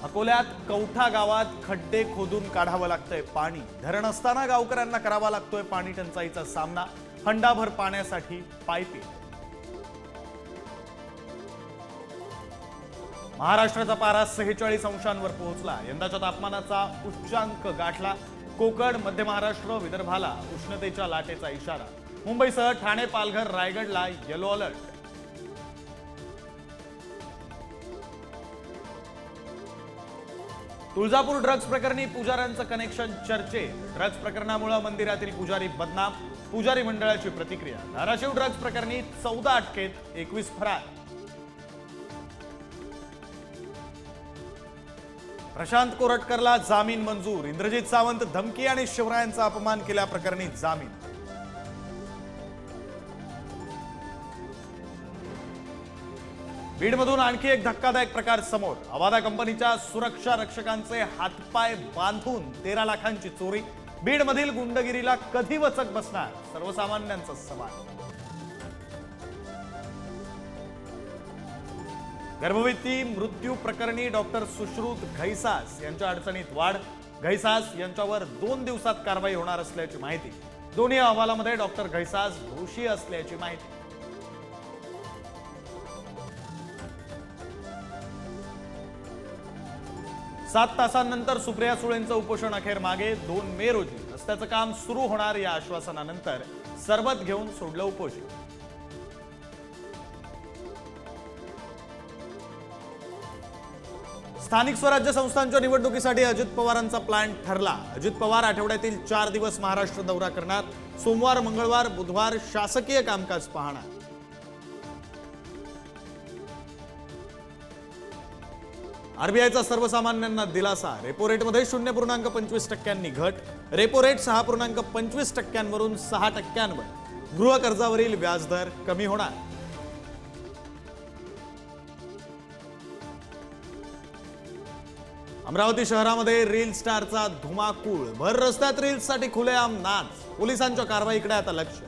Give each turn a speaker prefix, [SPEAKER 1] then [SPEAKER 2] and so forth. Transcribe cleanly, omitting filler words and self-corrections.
[SPEAKER 1] अकोल्यात कवठा गावात खड्डे खोदून काढावं लागतंय पाणी। धरण असताना गावकऱ्यांना करावा लागतोय पाणी टंचाईचा सामना। हंडाभर पाण्यासाठी पायपी। महाराष्ट्राचा पारा 46 अंशांवर पोहोचला। यंदाच्या तापमानाचा उच्चांक गाठला। कोकण, मध्य महाराष्ट्र, विदर्भाला उष्णतेच्या लाटेचा इशारा। मुंबईसह ठाणे, पालघर, रायगडला येलो अलर्ट। तुळजापूर ड्रग्ज प्रकरणी पुजाऱ्यांचं कनेक्शन चर्चेत। ड्रग्ज प्रकरणामुळे मंदिरातील पुजारी बदनाम। पुजारी मंडळाची प्रतिक्रिया। धाराशिव ड्रग्ज प्रकरणी 14 अटकेत, 21 फरार। प्रशांत कोरटकरला जामीन मंजूर। इंद्रजित सावंत धमकी आणि शिवरायांचा अपमान केल्याप्रकरणी जामीन। बीडमधून आणखी एक धक्कादायक प्रकार समोर। अवादा कंपनीच्या सुरक्षा रक्षकांचे हातपाय बांधून 13 लाखांची चोरी। बीडमधील गुंडगिरीला कधी वचक बसणार, सर्वसामान्यांचा सवाल। गर्भवती मृत्यू प्रकरणी डॉक्टर सुश्रुत घैसास यांच्या अडचणीत वाढ। घैसास यांच्यावर 2 दिवसात कारवाई होणार असल्याची माहिती। दोन्ही अहवालामध्ये डॉक्टर घैसास दोषी असल्याची माहिती। 7 तासांनंतर सुप्रिया सुळेंचं उपोषण अखेर मागे। 2 मे रोजी रस्त्याचं काम सुरू होणार या आश्वासनानंतर सरबत घेऊन सोडलं उपोषण। स्थानिक स्वराज्य संस्थांच्या निवडणुकीसाठी अजित पवारांचा प्लॅन ठरला। अजित पवार आठवड्यातील 4 दिवस महाराष्ट्र दौरा करणार। सोमवार, मंगळवार, बुधवार शासकीय कामकाज पाहणार। आरबीआयचा सर्वसामान्यांना दिलासा। रेपो रेटमध्ये 0.25% घट। रेपो रेट 6.25% वरून 6%वर। गृह कर्जावरील व्याजदर कमी होणार। अमरावती शहरामध्ये रील स्टारचा धुमाकूळ। भर रस्त्यात रील्ससाठी खुलेआम नाच। पोलिसांच्या कारवाईकडे आता लक्ष।